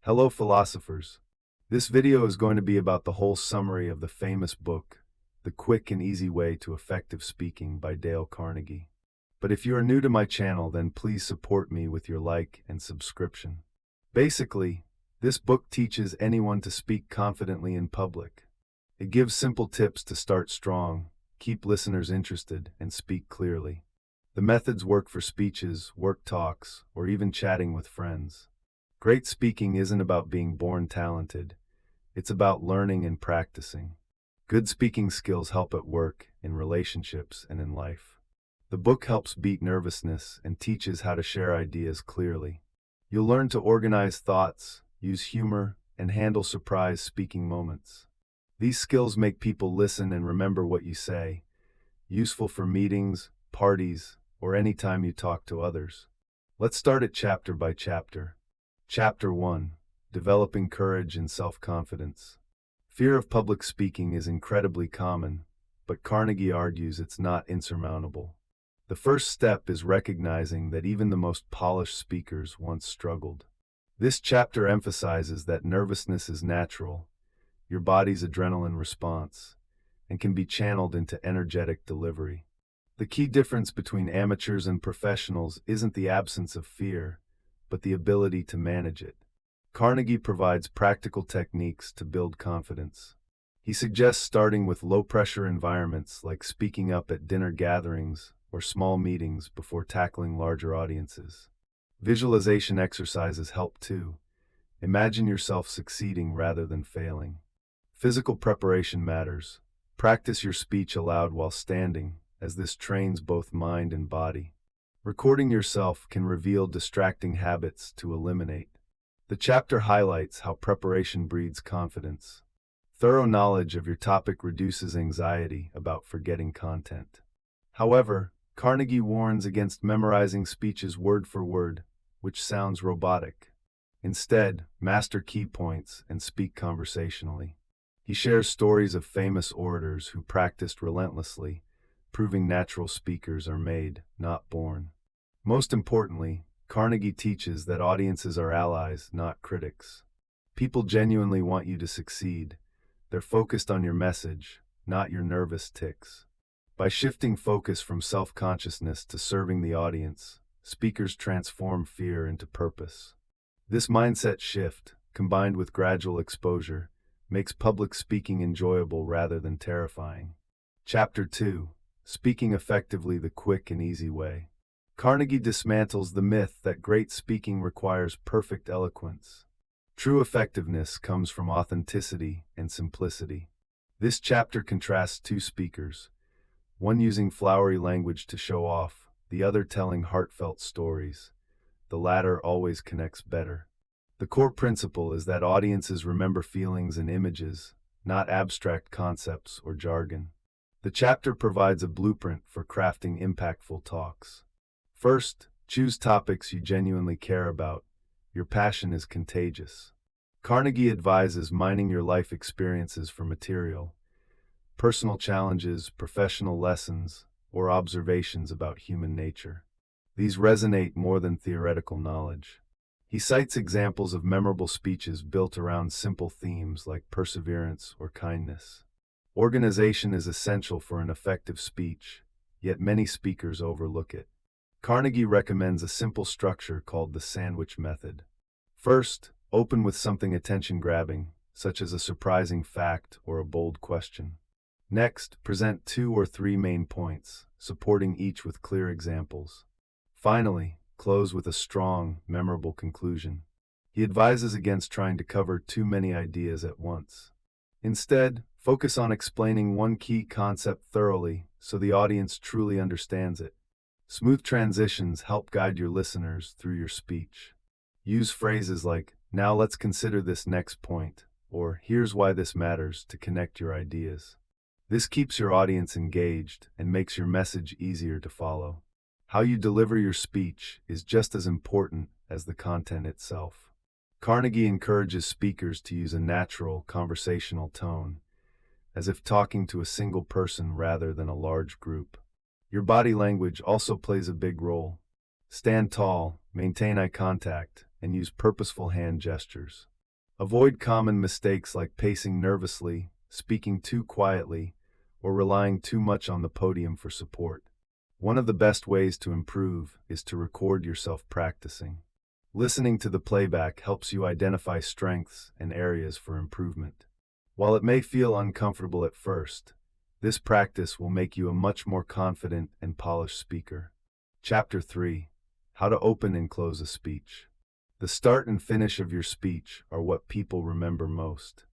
Hello, philosophers. This video is going to be about the whole summary of the famous book, The Quick and Easy Way to Effective Speaking by Dale Carnegie. But if you are new to my channel, then please support me with your like and subscription. Basically, this book teaches anyone to speak confidently in public. It gives simple tips to start strong, keep listeners interested, and speak clearly. The methods work for speeches, work talks, or even chatting with friends. Great speaking isn't about being born talented. It's about learning and practicing. Good speaking skills help at work, in relationships, and in life. The book helps beat nervousness and teaches how to share ideas clearly. You'll learn to organize thoughts, use humor, and handle surprise speaking moments. These skills make people listen and remember what you say, useful for meetings, parties, or any time you talk to others. Let's start it chapter by chapter. Chapter 1. Developing Courage and Self-Confidence. Fear of public speaking is incredibly common, but Carnegie argues it's not insurmountable. The first step is recognizing that even the most polished speakers once struggled. This chapter emphasizes that nervousness is natural, your body's adrenaline response, and can be channeled into energetic delivery. The key difference between amateurs and professionals isn't the absence of fear, but the ability to manage it. Carnegie provides practical techniques to build confidence. He suggests starting with low-pressure environments like speaking up at dinner gatherings or small meetings before tackling larger audiences. Visualization exercises help too. Imagine yourself succeeding rather than failing. Physical preparation matters. Practice your speech aloud while standing, as this trains both mind and body. Recording yourself can reveal distracting habits to eliminate. The chapter highlights how preparation breeds confidence. Thorough knowledge of your topic reduces anxiety about forgetting content. However, Carnegie warns against memorizing speeches word for word, which sounds robotic. Instead, master key points and speak conversationally. He shares stories of famous orators who practiced relentlessly, proving natural speakers are made, not born. Most importantly, Carnegie teaches that audiences are allies, not critics. People genuinely want you to succeed. They're focused on your message, not your nervous tics. By shifting focus from self-consciousness to serving the audience, speakers transform fear into purpose. This mindset shift, combined with gradual exposure, makes public speaking enjoyable rather than terrifying. Chapter 2. Speaking Effectively the Quick and Easy Way. Carnegie dismantles the myth that great speaking requires perfect eloquence. True effectiveness comes from authenticity and simplicity. This chapter contrasts two speakers, one using flowery language to show off, the other telling heartfelt stories. The latter always connects better. The core principle is that audiences remember feelings and images, not abstract concepts or jargon. The chapter provides a blueprint for crafting impactful talks. First, choose topics you genuinely care about. Your passion is contagious. Carnegie advises mining your life experiences for material, personal challenges, professional lessons, or observations about human nature. These resonate more than theoretical knowledge. He cites examples of memorable speeches built around simple themes like perseverance or kindness. Organization is essential for an effective speech, yet many speakers overlook it. Carnegie recommends a simple structure called the sandwich method. First, open with something attention-grabbing, such as a surprising fact or a bold question. Next, present 2 or 3 main points, supporting each with clear examples. Finally, close with a strong, memorable conclusion. He advises against trying to cover too many ideas at once. Instead, focus on explaining one key concept thoroughly so the audience truly understands it. Smooth transitions help guide your listeners through your speech. Use phrases like, "Now let's consider this next point," or "Here's why this matters," to connect your ideas. This keeps your audience engaged and makes your message easier to follow. How you deliver your speech is just as important as the content itself. Carnegie encourages speakers to use a natural, conversational tone, as if talking to a single person rather than a large group. Your body language also plays a big role. Stand tall, maintain eye contact, and use purposeful hand gestures. Avoid common mistakes like pacing nervously, speaking too quietly, or relying too much on the podium for support. One of the best ways to improve is to record yourself practicing. Listening to the playback helps you identify strengths and areas for improvement. While it may feel uncomfortable at first, this practice will make you a much more confident and polished speaker. Chapter 3: How to Open and Close a Speech. The start and finish of your speech are what people remember most.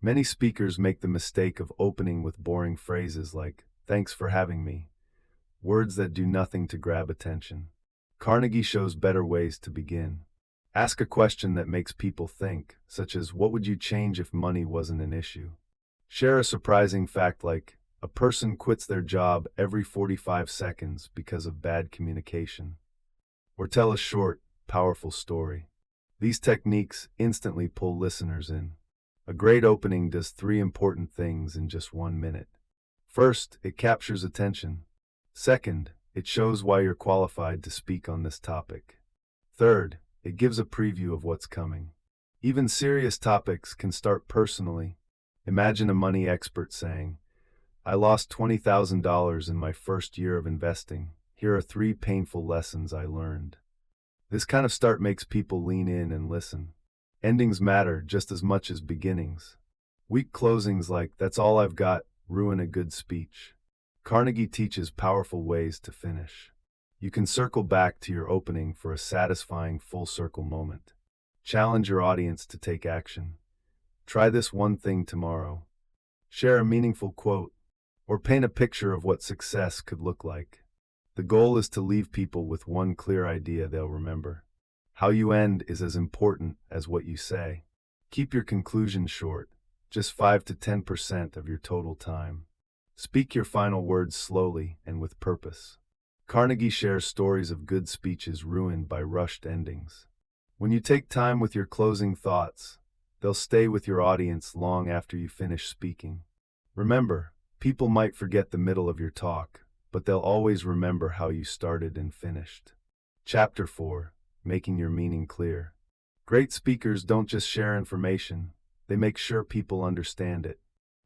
Many speakers make the mistake of opening with boring phrases like, "Thanks for having me," words that do nothing to grab attention. Carnegie shows better ways to begin. Ask a question that makes people think, such as, "What would you change if money wasn't an issue?" Share a surprising fact like, "A person quits their job every 45 seconds because of bad communication." Or tell a short, powerful story. These techniques instantly pull listeners in. A great opening does three important things in just 1 minute. First, it captures attention. Second, it shows why you're qualified to speak on this topic. Third, it gives a preview of what's coming. Even serious topics can start personally. Imagine a money expert saying, "I lost $20,000 in my first year of investing. Here are 3 painful lessons I learned." This kind of start makes people lean in and listen. Endings matter just as much as beginnings. Weak closings like, "That's all I've got," ruin a good speech. Carnegie teaches powerful ways to finish. You can circle back to your opening for a satisfying full circle moment. Challenge your audience to take action. Try this one thing tomorrow. Share a meaningful quote, or paint a picture of what success could look like. The goal is to leave people with one clear idea they'll remember. How you end is as important as what you say. Keep your conclusion short, just 5 to 10% of your total time. Speak your final words slowly and with purpose. Carnegie shares stories of good speeches ruined by rushed endings. When you take time with your closing thoughts, they'll stay with your audience long after you finish speaking. Remember, people might forget the middle of your talk, but they'll always remember how you started and finished. Chapter 4: Making Your Meaning Clear. Great speakers don't just share information, they make sure people understand it.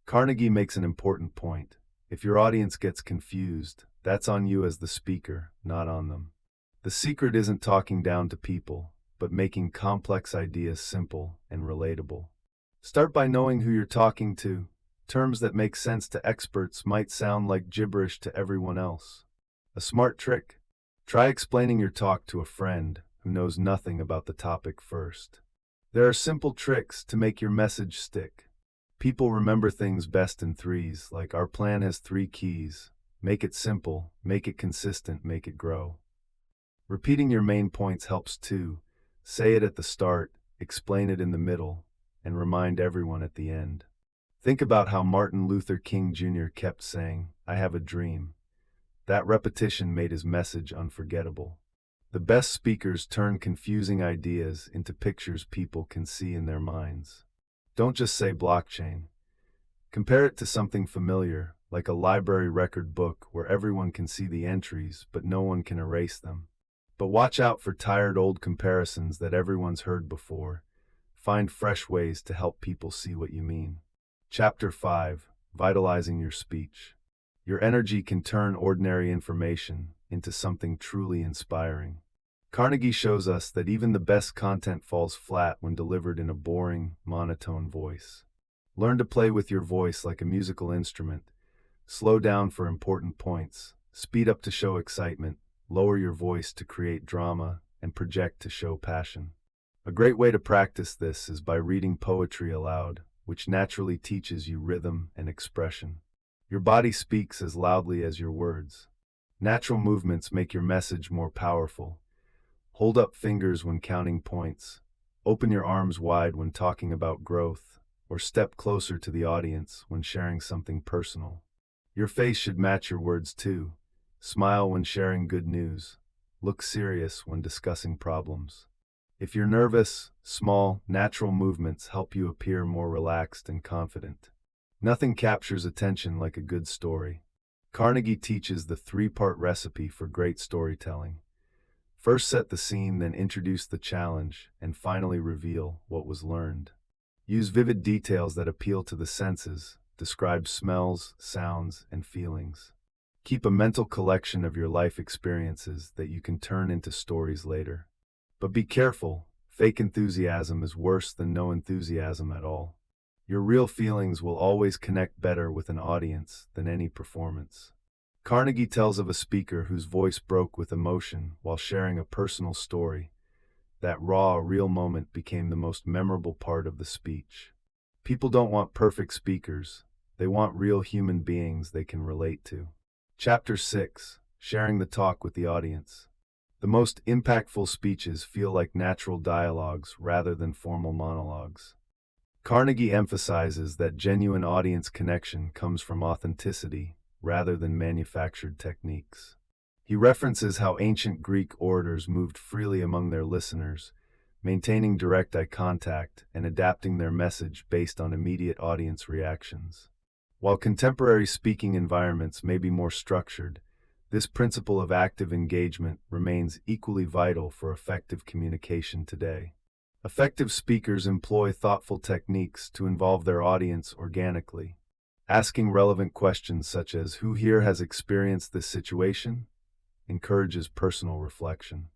Carnegie makes an important point. If your audience gets confused, that's on you as the speaker, not on them. The secret isn't talking down to people, but making complex ideas simple and relatable. Start by knowing who you're talking to. Terms that make sense to experts might sound like gibberish to everyone else. A smart trick: try explaining your talk to a friend who knows nothing about the topic first. There are simple tricks to make your message stick. People remember things best in threes, like, "Our plan has 3 keys. Make it simple, make it consistent, make it grow." Repeating your main points helps too. Say it at the start, explain it in the middle, and remind everyone at the end. Think about how Martin Luther King Jr. kept saying, "I have a dream." That repetition made his message unforgettable. The best speakers turn confusing ideas into pictures people can see in their minds. Don't just say blockchain. Compare it to something familiar, like a library record book where everyone can see the entries but no one can erase them. But watch out for tired old comparisons that everyone's heard before. Find fresh ways to help people see what you mean. Chapter 5: Vitalizing Your Speech. Your energy can turn ordinary information into something truly inspiring. Carnegie shows us that even the best content falls flat when delivered in a boring, monotone voice. Learn to play with your voice like a musical instrument. Slow down for important points, speed up to show excitement, lower your voice to create drama, and project to show passion. A great way to practice this is by reading poetry aloud, which naturally teaches you rhythm and expression. Your body speaks as loudly as your words. Natural movements make your message more powerful. Hold up fingers when counting points. Open your arms wide when talking about growth, or step closer to the audience when sharing something personal. Your face should match your words too. Smile when sharing good news. Look serious when discussing problems. If you're nervous, small, natural movements help you appear more relaxed and confident. Nothing captures attention like a good story. Carnegie teaches the 3-part recipe for great storytelling. First set the scene, then introduce the challenge, and finally reveal what was learned. Use vivid details that appeal to the senses, describe smells, sounds, and feelings. Keep a mental collection of your life experiences that you can turn into stories later. But be careful, fake enthusiasm is worse than no enthusiasm at all. Your real feelings will always connect better with an audience than any performance. Carnegie tells of a speaker whose voice broke with emotion while sharing a personal story. That raw, real moment became the most memorable part of the speech. People don't want perfect speakers. They want real human beings they can relate to. Chapter 6. Sharing the talk with the audience. The most impactful speeches feel like natural dialogues rather than formal monologues. Carnegie emphasizes that genuine audience connection comes from authenticity rather than manufactured techniques. He references how ancient Greek orators moved freely among their listeners, maintaining direct eye contact and adapting their message based on immediate audience reactions. While contemporary speaking environments may be more structured, this principle of active engagement remains equally vital for effective communication today. Effective speakers employ thoughtful techniques to involve their audience organically. Asking relevant questions such as, "Who here has experienced this situation?" encourages personal reflection.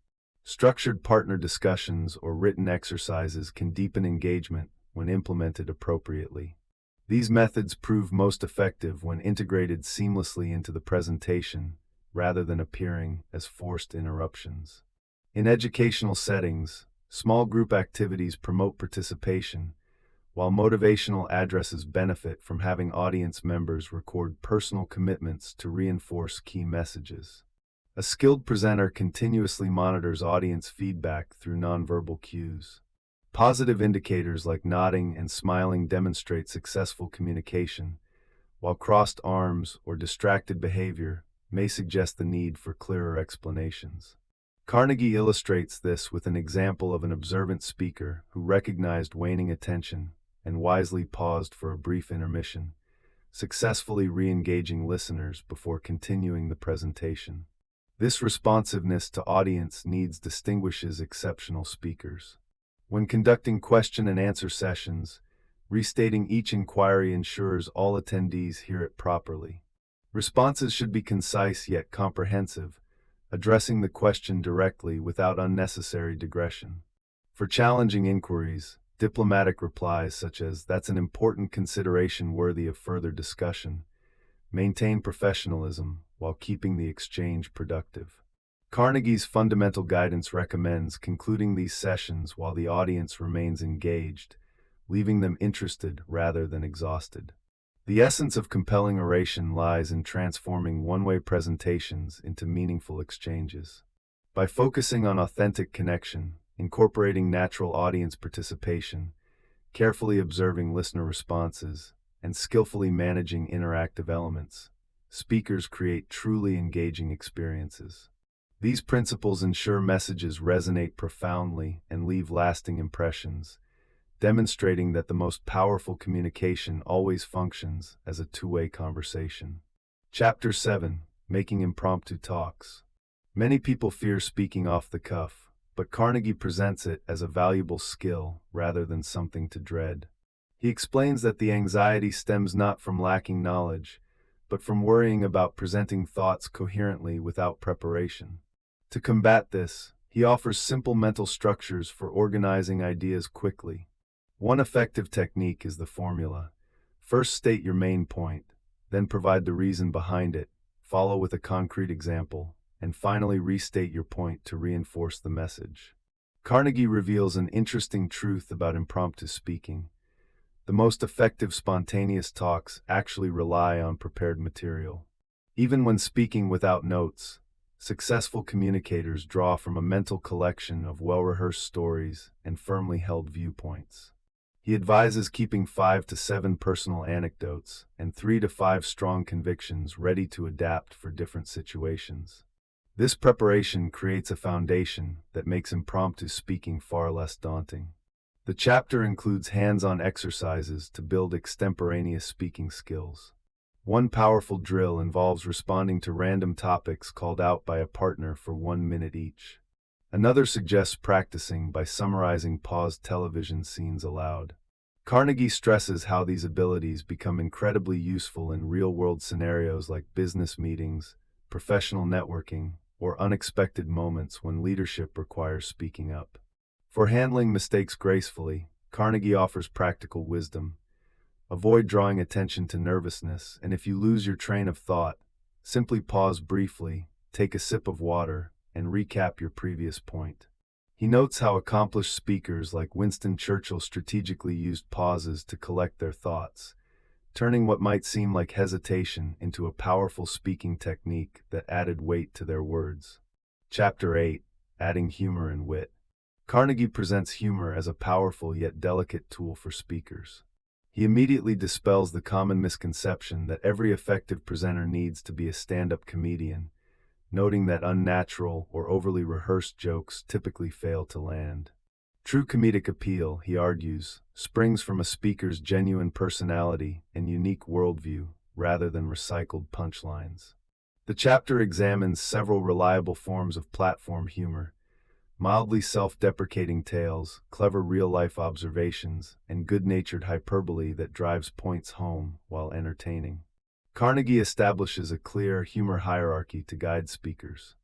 Structured partner discussions or written exercises can deepen engagement when implemented appropriately. These methods prove most effective when integrated seamlessly into the presentation rather than appearing as forced interruptions. In educational settings, small group activities promote participation, while motivational addresses benefit from having audience members record personal commitments to reinforce key messages. A skilled presenter continuously monitors audience feedback through nonverbal cues. Positive indicators like nodding and smiling demonstrate successful communication, while crossed arms or distracted behavior may suggest the need for clearer explanations. Carnegie illustrates this with an example of an observant speaker who recognized waning attention and wisely paused for a brief intermission, successfully re-engaging listeners before continuing the presentation. This responsiveness to audience needs distinguishes exceptional speakers. When conducting question and answer sessions, restating each inquiry ensures all attendees hear it properly. Responses should be concise yet comprehensive, addressing the question directly without unnecessary digression. For challenging inquiries, diplomatic replies such as, "That's an important consideration worthy of further discussion," maintain professionalism while keeping the exchange productive. Carnegie's fundamental guidance recommends concluding these sessions while the audience remains engaged, leaving them interested rather than exhausted. The essence of compelling oration lies in transforming one-way presentations into meaningful exchanges. By focusing on authentic connection, incorporating natural audience participation, carefully observing listener responses, and skillfully managing interactive elements, speakers create truly engaging experiences. These principles ensure messages resonate profoundly and leave lasting impressions, demonstrating that the most powerful communication always functions as a two-way conversation. Chapter 7. Making impromptu talks. Many people fear speaking off the cuff, but Carnegie presents it as a valuable skill rather than something to dread. He explains that the anxiety stems not from lacking knowledge, but from worrying about presenting thoughts coherently without preparation. To combat this, he offers simple mental structures for organizing ideas quickly. One effective technique is the formula. First state your main point, then provide the reason behind it, follow with a concrete example, and finally restate your point to reinforce the message. Carnegie reveals an interesting truth about impromptu speaking. The most effective spontaneous talks actually rely on prepared material. Even when speaking without notes, successful communicators draw from a mental collection of well-rehearsed stories and firmly held viewpoints. He advises keeping 5 to 7 personal anecdotes and 3 to 5 strong convictions ready to adapt for different situations. This preparation creates a foundation that makes impromptu speaking far less daunting. The chapter includes hands-on exercises to build extemporaneous speaking skills. One powerful drill involves responding to random topics called out by a partner for 1 minute each. Another suggests practicing by summarizing paused television scenes aloud. Carnegie stresses how these abilities become incredibly useful in real-world scenarios like business meetings, professional networking, or unexpected moments when leadership requires speaking up. For handling mistakes gracefully, Carnegie offers practical wisdom. Avoid drawing attention to nervousness, and if you lose your train of thought, simply pause briefly, take a sip of water, and recap your previous point. He notes how accomplished speakers like Winston Churchill strategically used pauses to collect their thoughts, turning what might seem like hesitation into a powerful speaking technique that added weight to their words. Chapter 8: Adding Humor and Wit. Carnegie presents humor as a powerful yet delicate tool for speakers. He immediately dispels the common misconception that every effective presenter needs to be a stand-up comedian, noting that unnatural or overly rehearsed jokes typically fail to land. True comedic appeal, he argues, springs from a speaker's genuine personality and unique worldview, rather than recycled punchlines. The chapter examines several reliable forms of platform humor: mildly self-deprecating tales, clever real-life observations, and good-natured hyperbole that drives points home while entertaining. Carnegie establishes a clear humor hierarchy to guide speakers.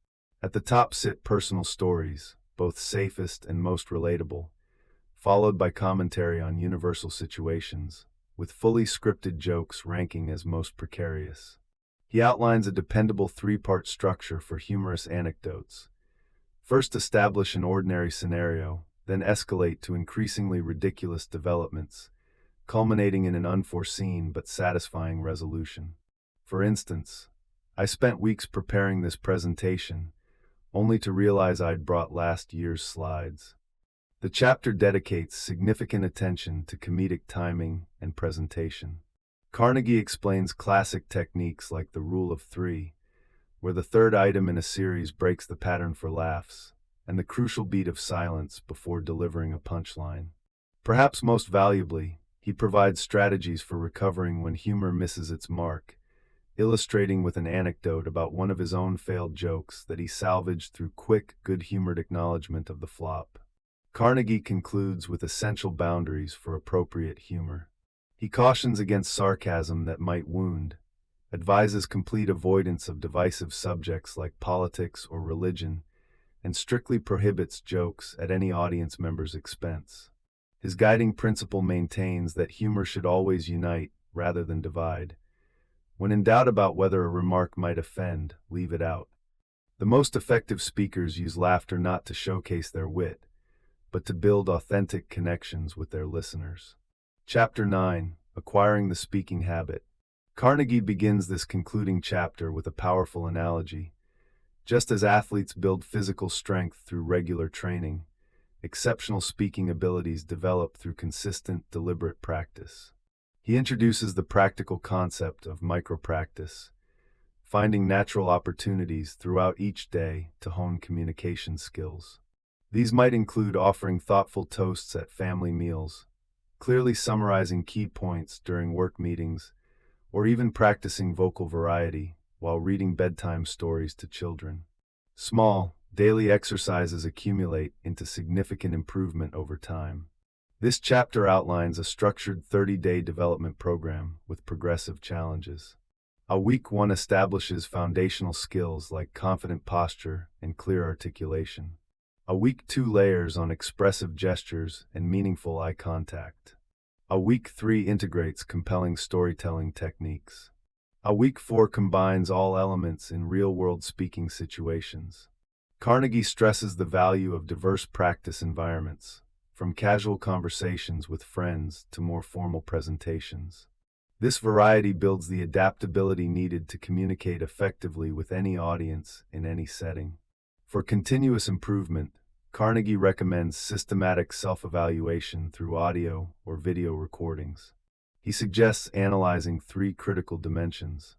At the top sit personal stories, both safest and most relatable, followed by commentary on universal situations, with fully scripted jokes ranking as most precarious. He outlines a dependable three-part structure for humorous anecdotes. First, establish an ordinary scenario, then escalate to increasingly ridiculous developments, culminating in an unforeseen but satisfying resolution. For instance, I spent weeks preparing this presentation, only to realize I'd brought last year's slides. The chapter dedicates significant attention to comedic timing and presentation. Carnegie explains classic techniques like the rule of three, where the third item in a series breaks the pattern for laughs, and the crucial beat of silence before delivering a punchline. Perhaps most valuably, he provides strategies for recovering when humor misses its mark, illustrating with an anecdote about one of his own failed jokes that he salvaged through quick, good-humored acknowledgement of the flop. Carnegie concludes with essential boundaries for appropriate humor. He cautions against sarcasm that might wound, advises complete avoidance of divisive subjects like politics or religion, and strictly prohibits jokes at any audience member's expense. His guiding principle maintains that humor should always unite rather than divide. When in doubt about whether a remark might offend, leave it out. The most effective speakers use laughter not to showcase their wit, but to build authentic connections with their listeners. Chapter 9: Acquiring the Speaking Habit. Carnegie begins this concluding chapter with a powerful analogy. Just as athletes build physical strength through regular training, exceptional speaking abilities develop through consistent, deliberate practice. He introduces the practical concept of micro-practice, finding natural opportunities throughout each day to hone communication skills. These might include offering thoughtful toasts at family meals, clearly summarizing key points during work meetings, or even practicing vocal variety while reading bedtime stories to children. Small, daily exercises accumulate into significant improvement over time. This chapter outlines a structured 30-day development program with progressive challenges. A week 1 establishes foundational skills like confident posture and clear articulation. A week 2 layers on expressive gestures and meaningful eye contact. A week 3 integrates compelling storytelling techniques. A week 4 combines all elements in real-world speaking situations. Carnegie stresses the value of diverse practice environments, from casual conversations with friends to more formal presentations. This variety builds the adaptability needed to communicate effectively with any audience in any setting. For continuous improvement, Carnegie recommends systematic self-evaluation through audio or video recordings. He suggests analyzing 3 critical dimensions.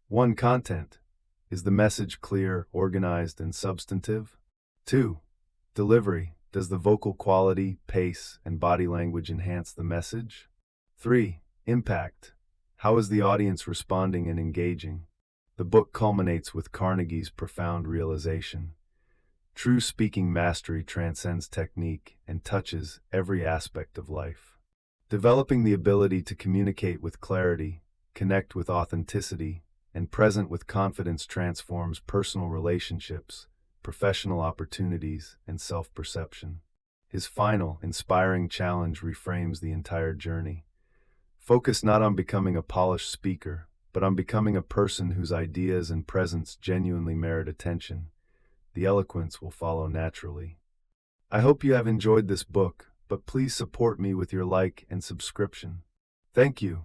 1. Content. Is the message clear, organized, and substantive? 2. Delivery. Does the vocal quality, pace, and body language enhance the message? 3. Impact. How is the audience responding and engaging? The book culminates with Carnegie's profound realization. True speaking mastery transcends technique and touches every aspect of life. Developing the ability to communicate with clarity, connect with authenticity, and present with confidence transforms personal relationships, professional opportunities, and self-perception. His final, inspiring challenge reframes the entire journey. Focus not on becoming a polished speaker, but on becoming a person whose ideas and presence genuinely merit attention. The eloquence will follow naturally. I hope you have enjoyed this book, but please support me with your like and subscription. Thank you.